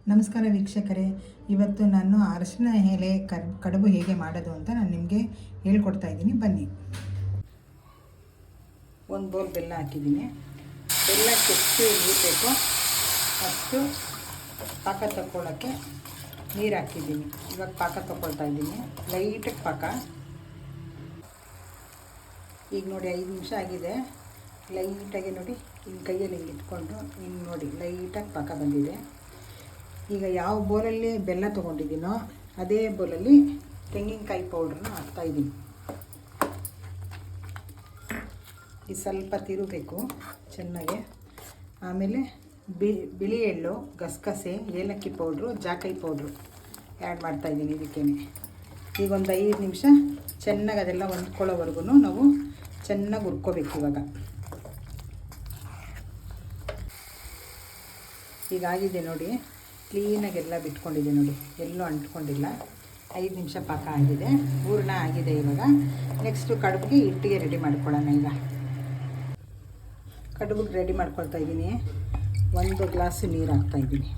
ನಮಸ್ಕಾರ ವೀಕ್ಷಕರೇ, ಇವತ್ತು ನಾನು ಅರಶಿನ ಎಲೆ ಕಡುಬು ಹೇಗೆ ಮಾಡೋದು ಅಂತ ನಾನು ನಿಮಗೆ ಹೇಳ್ಕೊಡ್ತಾ ಇದ್ದೀನಿ. ಬನ್ನಿ. ಒಂದು ಬೌಲ್ ಬೆಲ್ಲ ಹಾಕಿದ್ದೀನಿ. ಬೆಲ್ಲಕ್ಕೆ ಎಷ್ಟು ನೀರು ಬೇಕು ಅಷ್ಟು ಪಾಕ ತಗೊಳ್ಳೋಕ್ಕೆ ನೀರು ಹಾಕಿದ್ದೀನಿ. ಇವಾಗ ಪಾಕ ತಗೊಳ್ತಾ ಇದ್ದೀನಿ, ಲೈಟಾಗಿ ಪಾಕ. ಈಗ ನೋಡಿ 5 ನಿಮಿಷ ಆಗಿದೆ. ಲೈಟಾಗಿ ನೋಡಿ, ಹಿಂಗೆ ಕೈಯಲ್ಲಿ ಹಿಂಗೆ ಇಟ್ಕೊಂಡು ಹಿಂಗೆ ನೋಡಿ ಲೈಟಾಗಿ ಪಾಕ ಬಂದಿದೆ. ಈಗ ಯಾವ ಬೋಲಲ್ಲಿ ಬೆಲ್ಲ ತೊಗೊಂಡಿದ್ದೀನೋ ಅದೇ ಬೋಲಲ್ಲಿ ತೆಂಗಿನಕಾಯಿ ಪೌಡ್ರನ್ನ ಹಾಕ್ತಾಯಿದ್ದೀನಿ. ಇದು ಸ್ವಲ್ಪ ತಿರುಗಬೇಕು ಚೆನ್ನಾಗೆ. ಆಮೇಲೆ ಬಿಳಿ ಎಳ್ಳು, ಗಸಗಸೆ, ಏಲಕ್ಕಿ ಪೌಡ್ರು, ಜಾಕಾಯಿ ಪೌಡ್ರು ಆ್ಯಡ್ ಮಾಡ್ತಾಯಿದ್ದೀನಿ ಇದಕ್ಕೆ. ಈಗ ಒಂದು 5 ನಿಮಿಷ ಚೆನ್ನಾಗಿ ಅದೆಲ್ಲ ಹೊಂದ್ಕೊಳ್ಳೋವರೆಗೂ ನಾವು ಚೆನ್ನಾಗಿ ಹುರ್ಕೋಬೇಕು. ಇವಾಗ ಹೀಗಾಗಿದೆ ನೋಡಿ, ಕ್ಲೀನಾಗಿ ಎಲ್ಲ ಬಿಟ್ಕೊಂಡಿದೆ ನೋಡಿ, ಎಲ್ಲೂ ಅಂಟ್ಕೊಂಡಿಲ್ಲ. 5 ನಿಮಿಷ ಪಾಕ ಆಗಿದೆ, ಹೂರ್ಣ ಆಗಿದೆ. ಇವಾಗ ನೆಕ್ಸ್ಟು ಕಡುಬಿಗೆ ಹಿಟ್ಟಿಗೆ ರೆಡಿ ಮಾಡ್ಕೊಳ್ಳೋಣ. ಈಗ ಕಡುಬಿಗೆ ರೆಡಿ ಮಾಡ್ಕೊಳ್ತಾ ಇದ್ದೀನಿ. 1 ಗ್ಲಾಸ್ ನೀರು ಹಾಕ್ತಾಯಿದ್ದೀನಿ.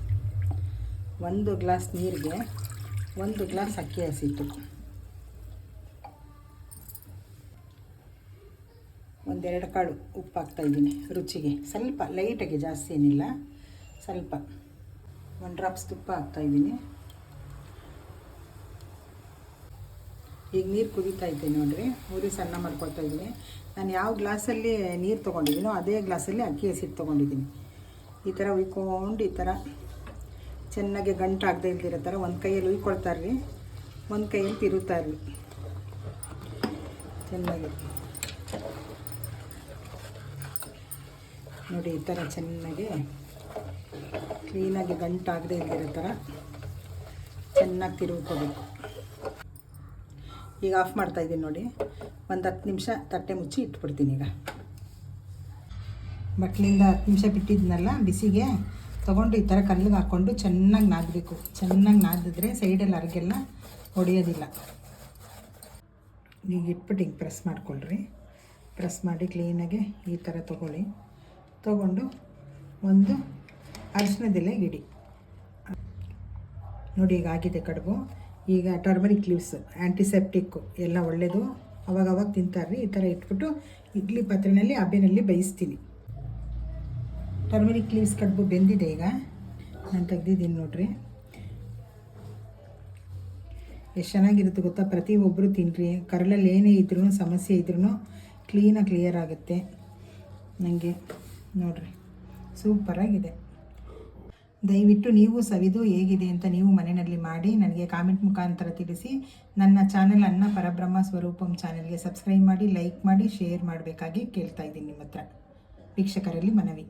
1 ಗ್ಲಾಸ್ ನೀರಿಗೆ 1 ಗ್ಲಾಸ್ ಅಕ್ಕಿ ಹಸಿಟ್ಟು, 1-2 ಕಾಳು ಉಪ್ಪು ಹಾಕ್ತಾಯಿದ್ದೀನಿ ರುಚಿಗೆ. ಸ್ವಲ್ಪ ಲೈಟಾಗಿ, ಜಾಸ್ತಿ ಏನಿಲ್ಲ, ಸ್ವಲ್ಪ 1 ಡ್ರಾಪ್ಸ್ ತುಪ್ಪ ಹಾಕ್ತಾಯಿದ್ದೀನಿ. ಈಗ ನೀರು ಕುದೀತಾ ಇದ್ದೆ ನೋಡಿರಿ, ಉರಿ ಸಣ್ಣ ಮಾಡ್ಕೊಳ್ತಾ ಇದ್ದೀನಿ. ನಾನು ಯಾವ ಗ್ಲಾಸಲ್ಲಿ ನೀರು ತೊಗೊಂಡಿದ್ದೀನೋ ಅದೇ ಗ್ಲಾಸಲ್ಲಿ ಅಕ್ಕಿ ಹಸಿಟ್ಟು ತೊಗೊಂಡಿದ್ದೀನಿ. ಈ ಥರ ಉಯ್ಕೊಂಡು, ಈ ಥರ ಚೆನ್ನಾಗಿ ಗಂಟು ಆಗದೆ ಇಲ್ದಿರೋ ಥರ ಒಂದು ಕೈಯಲ್ಲಿ ಉಯ್ಕೊಳ್ತಾರ್ರಿ, ಒಂದು ಕೈಯಲ್ಲಿ ತಿರುತ್ತಾರ್ರಿ ಚೆನ್ನಾಗಿ. ನೋಡಿ ಈ ಥರ ಚೆನ್ನಾಗಿ ಕ್ಲೀನಾಗಿ ಗಂಟಾಗದೆ ಇಲ್ದಿರೋ ಥರ ಚೆನ್ನಾಗಿ ತಿರುಗ್ಕೋಬೇಕು. ಈಗ ಆಫ್ ಮಾಡ್ತಾಯಿದ್ದೀನಿ ನೋಡಿ. ಒಂದು 10 ನಿಮಿಷ ತಟ್ಟೆ ಮುಚ್ಚಿ ಇಟ್ಬಿಡ್ತೀನಿ. ಈಗ ಬಟ್ಲಿಂದ 10 ನಿಮಿಷ ಬಿಟ್ಟಿದ್ನಲ್ಲ ಬಿಸಿಗೆ ತೊಗೊಂಡು ಈ ಥರ ಕಲ್ಲಿಗೆ ಹಾಕ್ಕೊಂಡು ಚೆನ್ನಾಗಿ ನಾದಬೇಕು. ಚೆನ್ನಾಗಿ ನಾದಿದ್ರೆ ಸೈಡಲ್ಲಿ ಅರ್ಗೆಲ್ಲ ಹೊಡೆಯೋದಿಲ್ಲ. ಈಗ ಇಟ್ಬಿಟ್ಟು ಹಿಂಗೆ ಪ್ರೆಸ್ ಮಾಡ್ಕೊಳ್ರಿ. ಪ್ರೆಸ್ ಮಾಡಿ ಕ್ಲೀನಾಗಿ ಈ ಥರ ತೊಗೊಂಡು ಒಂದು ಅರಿಶಿನದೆಲೆ ಗಿಡಿ ನೋಡಿ. ಈಗ ಆಗಿದೆ ಕಡುಬು. ಈಗ ಟರ್ಮರಿಕ್ ಲೀವ್ಸು ಆ್ಯಂಟಿಸೆಪ್ಟಿಕ್ಕು ಎಲ್ಲ ಒಳ್ಳೆಯದು, ಅವಾಗವಾಗ ತಿಂತಾರ್ರಿ. ಈ ಥರ ಇಟ್ಬಿಟ್ಟು ಇಡ್ಲಿ ಪಾತ್ರೆಯಲ್ಲಿ ಹಬೆಯಲ್ಲಿ ಬೇಯಿಸ್ತೀನಿ. ಟರ್ಮರಿಕ್ ಲೀವ್ಸ್ ಕಡುಬು ಬೆಂದಿದೆ. ಈಗ ನಾನು ತೆಗ್ದಿದ್ದೀನಿ ನೋಡ್ರಿ. ಎಷ್ಟು ಚೆನ್ನಾಗಿರುತ್ತೆ ಗೊತ್ತಾ. ಪ್ರತಿಯೊಬ್ಬರು ತಿನ್ನಿರಿ. ಕರಳಲ್ಲಿ ಏನೇ ಇದ್ರೂ, ಸಮಸ್ಯೆ ಇದ್ರೂ ಕ್ಲೀನಾಗಿ ಕ್ಲಿಯರ್ ಆಗುತ್ತೆ. ನನಗೆ ನೋಡಿರಿ, ಸೂಪರಾಗಿದೆ. ದಯವಿಟ್ಟು ನೀವು ಸವಿದು ಹೇಗಿದೆ ಅಂತ ನೀವು ಮನೆಯಲ್ಲಿ ಮಾಡಿ ನನಗೆ ಕಾಮೆಂಟ್ ಮುಖಾಂತರ ತಿಳಿಸಿ. ನನ್ನ ಚಾನೆಲ್ ಅನ್ನ ಪರಬ್ರಹ್ಮ ಸ್ವರೂಪಂ ಚಾನೆಲ್ಗೆ ಸಬ್ಸ್ಕ್ರೈಬ್ ಮಾಡಿ, ಲೈಕ್ ಮಾಡಿ, ಶೇರ್ ಮಾಡಬೇಕಾಗಿ ಕೇಳ್ತಾ ಇದ್ದೀನಿ ನಿಮ್ಮ ಹತ್ರ ವೀಕ್ಷಕರಲ್ಲಿ ಮನವಿ.